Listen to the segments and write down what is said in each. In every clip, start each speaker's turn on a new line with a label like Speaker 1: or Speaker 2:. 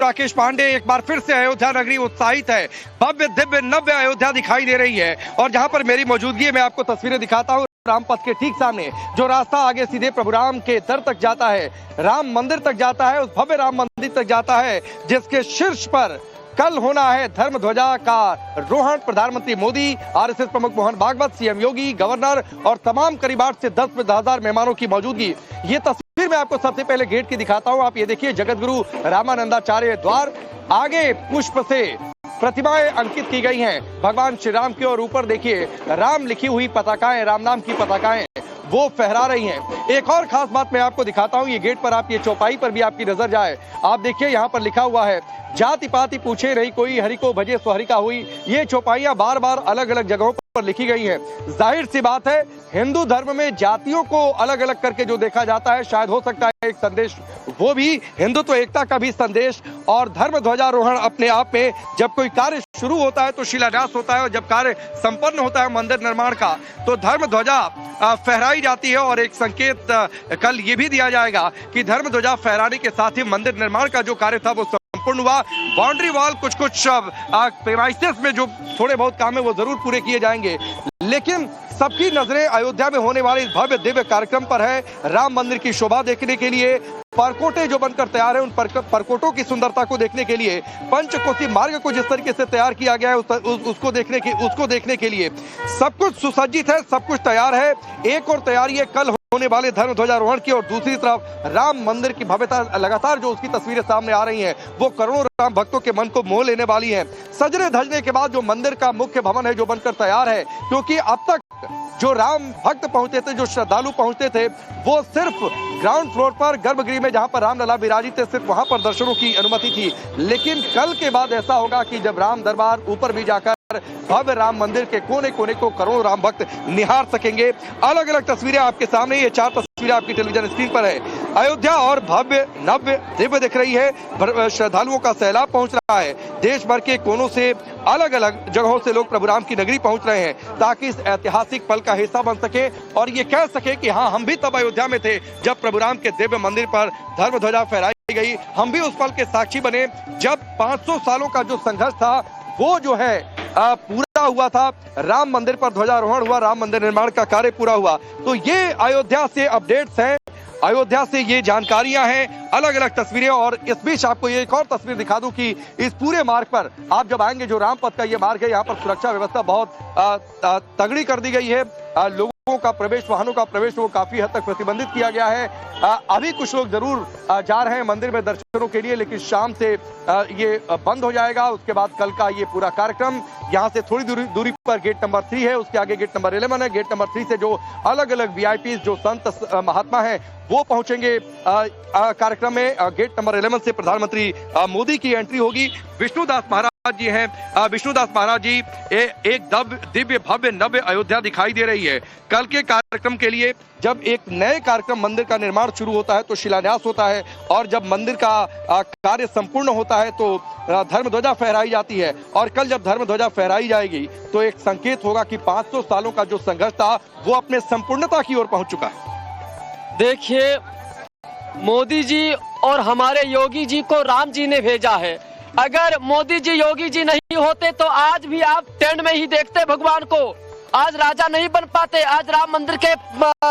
Speaker 1: राकेश पांडे। एक बार फिर से अयोध्या नगरी उत्साहित है, भव्य दिव्य नव्य अयोध्या दिखाई दे रही है। और जहां पर मेरी मौजूदगी है मैं आपको तस्वीरें दिखाता हूं। राम पथ के ठीक सामने जो रास्ता आगे सीधे प्रभु राम के दर तक जाता है, राम मंदिर तक जाता है, उस भव्य राम मंदिर तक जाता है जिसके शीर्ष पर कल होना है धर्म ध्वजा का रोहण। प्रधानमंत्री मोदी, आरएसएस प्रमुख मोहन भागवत, सीएम योगी, गवर्नर और तमाम करीब 8 से 10,000 मेहमानों की मौजूदगी। ये तस्वीर मैं आपको सबसे पहले गेट की दिखाता हूं। आप ये देखिए, जगतगुरु रामानंदाचार्य द्वार, आगे पुष्प से प्रतिमाएं अंकित की गई हैं भगवान श्री राम की, और ऊपर देखिए राम लिखी हुई पताकाएं, राम नाम की पताकाएं वो फहरा रही हैं। एक और खास बात मैं आपको दिखाता हूं, ये गेट पर आप, ये चौपाई पर भी आपकी नजर जाए, आप देखिए यहाँ पर लिखा हुआ है, जाति पाति पूछे नहीं कोई, हरि को भजे सो हरि का हुई। ये चौपाइयां बार बार अलग अलग जगहों पर लिखी गई हैं। जाहिर सी बात है, हिंदू धर्म में जातियों को अलग अलग करके जो देखा जाता है, शायद हो सकता है एक संदेश वो भी हिंदुत्व एकता का भी संदेश। और धर्म ध्वजारोहण अपने आप में, जब कोई कार्य शुरू होता है तो शिलान्यास होता है, और जब कार्य संपन्न होता है मंदिर निर्माण का तो धर्म ध्वजा फहराई जाती है। और एक संकेत कल ये भी दिया जाएगा कि धर्म ध्वजा फहराने के साथ ही मंदिर निर्माण का जो कार्य था वो संपूर्ण हुआ। बाउंड्री वॉल कुछ प्रेमाइसेस में जो थोड़े बहुत काम है वो जरूर पूरे किए जाएंगे, लेकिन सबकी नजरें अयोध्या में होने वाले इस भव्य दिव्य कार्यक्रम पर है। राम मंदिर की शोभा देखने के लिए परकोटे जो बनकर तैयार है, उन परकोटों की सुंदरता को देखने के लिए, पंचकोसी मार्ग को जिस तरीके से तैयार किया गया है उसको देखने के लिए सब कुछ सुसज्जित है, सब कुछ तैयार है। एक और तैयारी है कल होने वाले धर्म ध्वजारोहण की, और दूसरी तरफ राम मंदिर की भव्यता लगातार जो उसकी तस्वीरें सामने आ रही हैं वो करोड़ों राम भक्तों के मन को मोह लेने वाली हैं। सजने धजने के बाद जो मंदिर का मुख्य भवन है जो बनकर तैयार है, क्योंकि अब तक जो राम भक्त पहुंचते थे, जो श्रद्धालु पहुंचते थे, वो सिर्फ ग्राउंड फ्लोर पर गर्भगृह में जहां पर रामलला विराजित थे सिर्फ वहां पर दर्शनों की अनुमति थी। लेकिन कल के बाद ऐसा होगा कि जब राम दरबार ऊपर भी जाकर भव्य राम मंदिर के कोने कोने को करोड़ों राम भक्त निहार सकेंगे। अलग अलग तस्वीरें आपके सामने, ये 4 तस्वीरें आपकी टेलीविजन स्क्रीन पर है। अयोध्या और भव्य नव्य दिव्य दिख रही है, श्रद्धालुओं का सैलाब पहुंच रहा है। देश भर के कोनों से, अलग अलग जगहों से लोग प्रभु राम की नगरी पहुंच रहे हैं ताकि इस ऐतिहासिक पल का हिस्सा बन सके और ये कह सके कि हाँ, हम भी तब अयोध्या में थे जब प्रभु राम के दिव्य मंदिर पर धर्म ध्वजा फहराई गई। हम भी उस पल के साक्षी बने जब 500 सालों का जो संघर्ष था वो जो है पूरा हुआ था। राम मंदिर पर ध्वजारोहण हुआ, राम मंदिर निर्माण का कार्य पूरा हुआ। तो ये अयोध्या से अपडेट्स हैं, अयोध्या से ये जानकारियां हैं, अलग अलग तस्वीरें। और इस बीच आपको ये एक और तस्वीर दिखा दूं कि इस पूरे मार्ग पर आप जब आएंगे, जो रामपथ का ये मार्ग है, यहाँ पर सुरक्षा व्यवस्था बहुत तगड़ी कर दी गई है। लोगों का प्रवेश, वाहनों का प्रवेश वो काफी हद तक प्रतिबंधित किया गया है। अभी कुछ लोग जरूर जा रहे हैं मंदिर में दर्शनों के लिए, लेकिन शाम से ये बंद हो जाएगा। उसके बाद कल का ये पूरा कार्यक्रम यहाँ से थोड़ी दूरी पर गेट नंबर 3 है, उसके आगे गेट नंबर 11 है। गेट नंबर 3 से जो अलग अलग वीआईपी जो संत महात्मा हैं वो पहुंचेंगे कार्यक्रम में। गेट नंबर 11 से प्रधानमंत्री मोदी की एंट्री होगी। विष्णुदास महाराज जी हैं, विष्णुदास महाराज जी, एक दिव्य भव्य नव्य अयोध्या दिखाई दे रही है। कल के कार्यक्रम के लिए जब एक नए कार्यक्रम मंदिर का निर्माण शुरू होता है तो शिलान्यास होता है, और जब मंदिर का कार्य संपूर्ण होता है तो धर्म ध्वजा फहराई जाती है। और कल जब धर्म ध्वजा फहराई जाएगी तो एक संकेत होगा कि 500 सालों का जो संघर्ष था वो अपने संपूर्णता की ओर पहुंच चुका है।
Speaker 2: देखिए, मोदी जी और हमारे योगी जी को राम जी ने भेजा है। अगर मोदी जी योगी जी नहीं होते तो आज भी आप टेंट में ही देखते भगवान को, आज राजा नहीं बन पाते, आज राम मंदिर के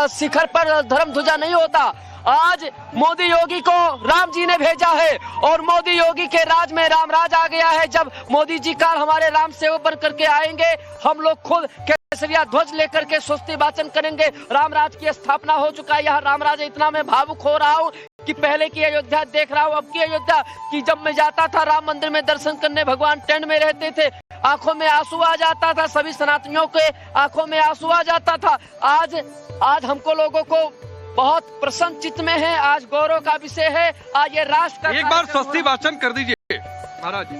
Speaker 2: शिखर पर धर्म ध्वजा नहीं होता। आज मोदी योगी को राम जी ने भेजा है और मोदी योगी के राज में राम राज आ गया है। जब मोदी जी काल हमारे राम सेवक बन करके आएंगे, हम लोग खुद केसरिया ध्वज लेकर के स्वस्ति वाचन करेंगे। राम राज की स्थापना हो चुका है। यहाँ राम राज, इतना मैं भावुक हो रहा हूँ कि पहले की अयोध्या देख रहा हूँ, अब की अयोध्या की जब मैं जाता था राम मंदिर में दर्शन करने, भगवान टेंट में रहते थे, आंखों में आंसू आ जाता था, सभी सनातनियों के आंखों में आंसू आ जाता था। आज हमको लोगों को बहुत प्रसन्न चित्त में है, आज गौरव का विषय है। आज ये राष्ट्र का
Speaker 1: एक बार स्वस्ति वाचन कर दीजिए महाराज जी,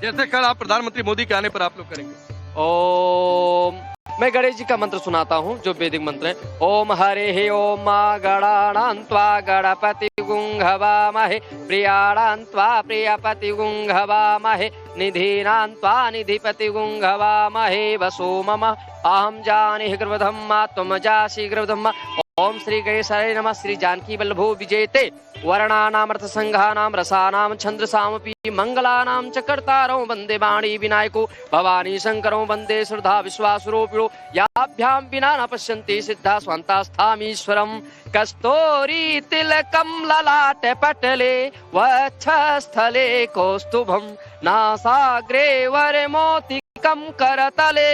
Speaker 1: जैसे कल आप प्रधानमंत्री मोदी के आने पर आप लोग करेंगे।
Speaker 2: ओम, मैं गणेश जी का मंत्र सुनाता हूँ जो वैदिक मंत्र है। ओम हरे ओम गणानान्त्वा गणपति गुंघवामहे, प्रियाणान्त्वा प्रियपति गुंघवामहे, निधीनान्त्वा निधिपति गुंघवामहे। वसो मम अहम जाने गृहधम्मा त्वं जासि गृहधम्मा। ओम श्री गणेशाय नमः। श्री जानकी वल्लभो विजयते वर्णानाम अर्थ संघानाम रसानाम छंद्रसामपि मंगलानां च कर्तारं वंदे वाणी विनायको भवानी शंकरं वंदे श्रद्धा विश्वासरूपिणो याभ्यां विना न पश्यन्ति सिद्धा स्वान्तास्थामीश्वरं कस्तूरी तिलकं ललाटे पटले वक्षस्थले कौस्तुभं नासाग्रे वरमोतिकं करतले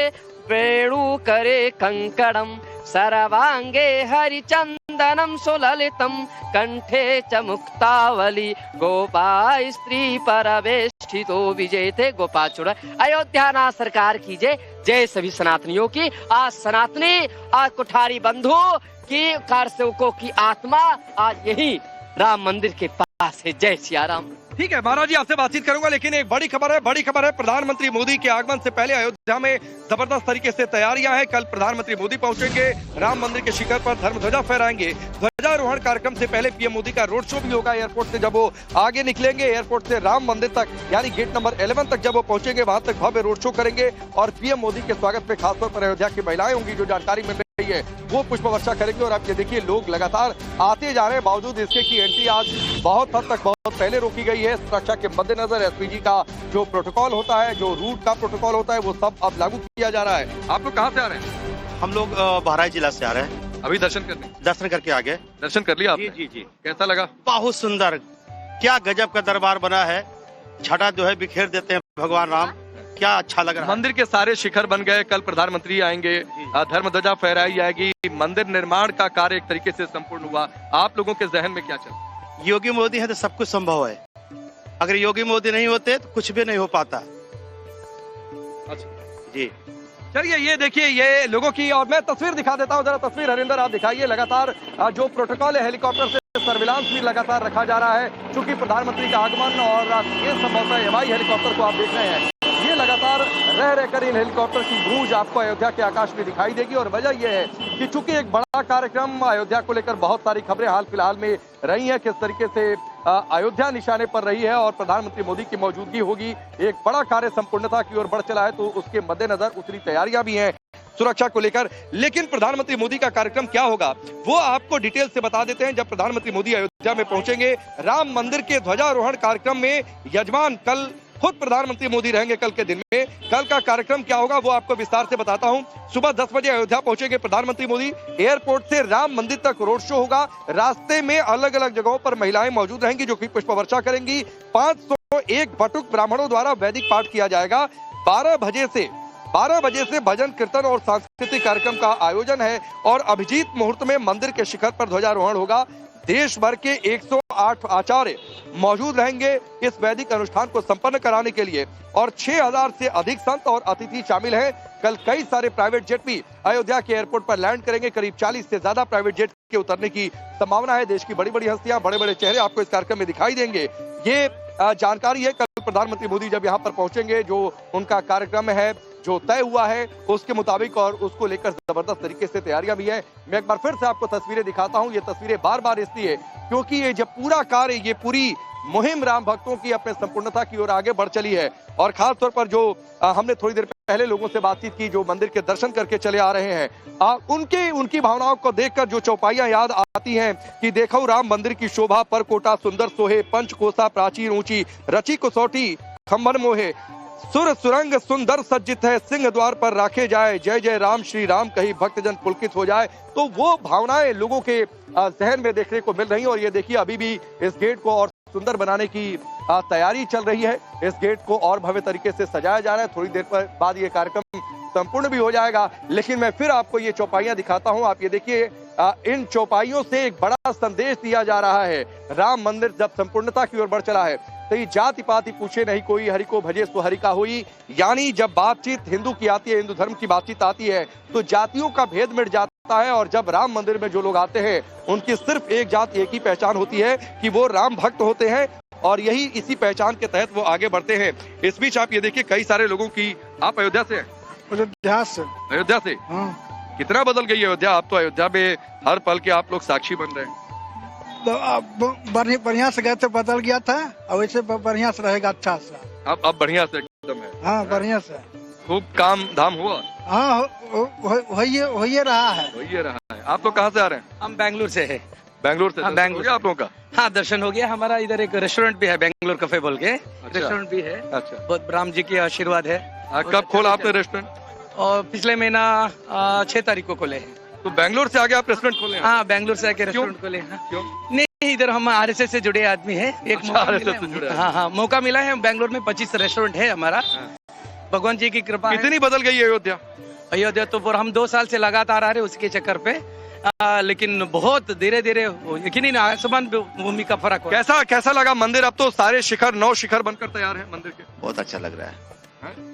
Speaker 2: वेणुकरे कंकणं सर्वांगे हरिचंदनम सुललितम कंठे च मुक्तावली गोपाल स्त्री परवेष्टितो विजयते गोपाचुर। अयोध्या ना सरकार की जय सभी सनातनियों की। आज सनातनी आज कुठारी बंधु की कारसेवकों की आत्मा आज यही राम मंदिर के पास है। जय सिया राम।
Speaker 1: ठीक है महाराज जी, आपसे बातचीत करूंगा, लेकिन एक बड़ी खबर है प्रधानमंत्री मोदी के आगमन से पहले अयोध्या में जबरदस्त तरीके से तैयारियां हैं। कल प्रधानमंत्री मोदी पहुंचेंगे, राम मंदिर के शिखर पर धर्म ध्वजा फहराएंगे। ध्वजारोहण कार्यक्रम से पहले पीएम मोदी का रोड शो भी होगा एयरपोर्ट से। जब वो आगे निकलेंगे एयरपोर्ट से राम मंदिर तक यानी गेट नंबर 11 तक जब वो पहुंचेंगे, वहां तक भव्य रोड शो करेंगे और पीएम मोदी के स्वागत में खासतौर पर अयोध्या की महिलाएं होंगी, जो जानकारी मिल रही है वो पुष्प वर्षा करेंगे। और आप ये देखिए लोग लगातार आते जा रहे हैं, बावजूद इसके की एंट्री आज बहुत हद तक बहुत पहले रोकी गई है। सुरक्षा के मद्देनजर एसपीजी का जो प्रोटोकॉल होता है, जो रूट का प्रोटोकॉल होता है, वो सब अब लागू किया जा रहा है। आप लोग कहाँ से आ रहे हैं?
Speaker 3: हम लोग बहराइच जिला से आ रहे हैं।
Speaker 1: अभी दर्शन
Speaker 3: करके आ गए।
Speaker 1: दर्शन कर लिया आपने?
Speaker 3: जी।
Speaker 1: कैसा लगा?
Speaker 3: बहुत सुंदर, क्या गजब का दरबार बना है। छटा जो है बिखेर देते हैं भगवान राम, क्या अच्छा लग रहा है।
Speaker 1: मंदिर के सारे शिखर बन गए, कल प्रधानमंत्री आएंगे, धर्म ध्वजा फहराई जाएगी, मंदिर निर्माण का कार्य एक तरीके से संपूर्ण हुआ। आप लोगों के जहन में क्या चल रहा है?
Speaker 3: योगी मोदी है तो सब कुछ संभव है। अगर योगी मोदी नहीं होते तो कुछ भी नहीं हो पाता।
Speaker 1: अच्छा
Speaker 3: जी,
Speaker 1: चलिए ये देखिए ये लोगों की, और मैं तस्वीर दिखा देता हूँ, जरा तस्वीर हरिंदर आप दिखाइए। लगातार जो प्रोटोकॉल है, हेलीकॉप्टर से सर्विलांस भी लगातार रखा जा रहा है, क्योंकि प्रधानमंत्री का आगमन और ये संभवतः एमआई हेलीकॉप्टर को आप देख रहे हैं, ये लगातार रह रहकर इन हेलीकॉप्टर की गूंज आपको अयोध्या के आकाश में दिखाई देगी। और वजह यह है कि चूंकि एक बड़ा कार्यक्रम अयोध्या को लेकर बहुत सारी खबरें हाल फिलहाल में रही हैं, किस तरीके से अयोध्या निशाने पर रही है और प्रधानमंत्री मोदी की मौजूदगी होगी, एक बड़ा कार्य संपूर्णता की ओर बढ़ चला है, तो उसके मद्देनजर उतनी तैयारियां भी हैं सुरक्षा को लेकर। लेकिन प्रधानमंत्री मोदी का कार्यक्रम क्या होगा वो आपको डिटेल से बता देते हैं। जब प्रधानमंत्री मोदी अयोध्या में पहुंचेंगे, राम मंदिर के ध्वजारोहण कार्यक्रम में यजमान कल खुद प्रधानमंत्री मोदी रहेंगे। कल के दिन में कल का कार्यक्रम क्या होगा वो आपको विस्तार से बताता हूं। सुबह 10 बजे अयोध्या पहुंचेंगे प्रधानमंत्री मोदी, एयरपोर्ट से राम मंदिर तक रोड शो होगा। रास्ते में अलग अलग जगहों पर महिलाएं मौजूद रहेंगी जो कि पुष्प वर्षा करेंगी। 501 बटुक ब्राह्मणों द्वारा वैदिक पाठ किया जाएगा। 12 बजे से भजन कीर्तन और सांस्कृतिक कार्यक्रम का आयोजन है और अभिजीत मुहूर्त में मंदिर के शिखर पर ध्वजारोहण होगा। देश भर के 108 आचार्य मौजूद रहेंगे इस वैदिक अनुष्ठान को संपन्न कराने के लिए और 6000 से अधिक संत और अतिथि शामिल हैं। कल कई सारे प्राइवेट जेट भी अयोध्या के एयरपोर्ट पर लैंड करेंगे। करीब 40 से ज्यादा प्राइवेट जेट के उतरने की संभावना है। देश की बड़ी बड़ी हस्तियां, बड़े बड़े चेहरे आपको इस कार्यक्रम में दिखाई देंगे। ये जानकारी है कल प्रधानमंत्री मोदी जब यहाँ पर पहुंचेंगे, जो उनका कार्यक्रम है जो तय हुआ है उसके मुताबिक, और उसको लेकर जबरदस्त तरीके से तैयारियां भी है। मैं एक बार फिर से आपको तस्वीरें दिखाता हूं। ये तस्वीरें बार बार इसलिए क्योंकि ये जब पूरा कार्य, ये पूरी मुहिम राम भक्तों की अपने संपूर्णता की ओर आगे बढ़ चली है। और खास तौर पर जो हमने थोड़ी देर पहले लोगों से बातचीत की जो मंदिर के दर्शन करके चले आ रहे हैं, उनकी भावनाओं को देखकर जो चौपाइयां याद आती हैं कि देखो राम मंदिर की शोभा पर कोटा सुंदर सोहे, पंचकोसा प्राचीर ऊंची, रची कसौटी खंभन मोहे, सुर सुरंग सुंदर सज्जित है, सिंह द्वार पर राखे जाए, जय जय राम श्री राम कही भक्तजन पुलकित हो जाए। तो वो भावनाएं लोगों के जहन में देखने को मिल रही हैं। और ये देखिए अभी भी इस गेट को और सुंदर बनाने की तैयारी चल रही है। इस गेट को और भव्य तरीके से सजाया जा रहा है। थोड़ी देर बाद ये कार्यक्रम संपूर्ण भी हो जाएगा। लेकिन मैं फिर आपको ये चौपाइयां दिखाता हूं। आप ये देखिए इन चौपाइयों से एक बड़ा संदेश दिया जा रहा है। राम मंदिर जब संपूर्णता की ओर बढ़ चला है तो ये जाति पाति पूछे नहीं कोई, हरि को भजे सो हरि का होई। यानी जब बातचीत हिंदू की आती है, हिंदू धर्म की बातचीत आती है तो जातियों का भेद मिट जाता है। और जब राम मंदिर में जो लोग आते हैं उनकी सिर्फ एक जात, एक ही पहचान होती है कि वो राम भक्त होते हैं और यही इसी पहचान के तहत वो आगे बढ़ते हैं। इस बीच आप ये देखिए कई सारे लोगों की, आप अयोध्या से हैं? अयोध्या से हाँ। कितना बदल गई अयोध्या? आप तो अयोध्या में हर पल के आप लोग साक्षी बन रहे हैं।
Speaker 4: तो बढ़िया से गए थे, बदल गया था और वैसे बढ़िया से रहेगा, अच्छा से।
Speaker 1: अब बढ़िया से एकदम है।
Speaker 4: हाँ बढ़िया से।
Speaker 1: खूब काम धाम हुआ?
Speaker 4: हाँ हो ये रहा है।
Speaker 1: हो ये रहा है। आप लोग कहाँ से आ रहे हैं?
Speaker 5: हम बेंगलुरु से है।
Speaker 1: बैंगलोर से?
Speaker 5: हाँ,
Speaker 1: दर्शन
Speaker 5: बैंगलोर
Speaker 1: हो गया आप लोगों का?
Speaker 5: हाँ, दर्शन हो गया। हमारा इधर एक रेस्टोरेंट भी है, बेंगलोर कैफे बोल के रेस्टोरेंट भी है।
Speaker 1: अच्छा।
Speaker 5: बहुत राम जी की आशीर्वाद है।
Speaker 1: कब खोला आपने रेस्टोरेंट?
Speaker 5: और पिछले महीना 6 तारीख को खोले हैं।
Speaker 1: तो बैंगलोर से आके आप रेस्टोरेंट खोले हैं?
Speaker 5: हाँ, बेंगलुरु से आके रेस्टोरेंट खोले हैं।
Speaker 1: क्यों?
Speaker 5: नहीं, इधर हम RSS से जुड़े आदमी है। एक
Speaker 1: अच्छा,
Speaker 5: मौका
Speaker 1: RSS
Speaker 5: मिला
Speaker 1: से जुड़े
Speaker 5: है। हाँ हाँ, मौका मिला है। बेंगलोर में 25 रेस्टोरेंट है हमारा। भगवान जी की कृपा है।
Speaker 1: कितनी बदल गई है अयोध्या?
Speaker 5: अयोध्या तो पर हम 2 साल से लगातार आ रहे उसके चक्कर पे। लेकिन बहुत धीरे धीरे यकीन आसमान भूमि का फर्क हुआ।
Speaker 1: कैसा लगा मंदिर? अब तो सारे शिखर 9 शिखर बनकर तैयार हैं मंदिर के।
Speaker 6: बहुत अच्छा लग रहा है,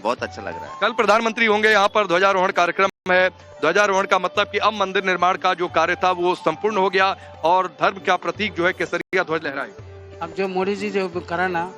Speaker 6: बहुत अच्छा लग रहा है।
Speaker 1: कल प्रधानमंत्री होंगे, यहाँ पर ध्वजारोहण कार्यक्रम है। ध्वजारोहण का मतलब कि अब मंदिर निर्माण का जो कार्य था वो संपूर्ण हो गया और धर्म का प्रतीक जो है केसरिया ध्वज लहराएगा।
Speaker 7: अब जो मोदी जी जो करा ना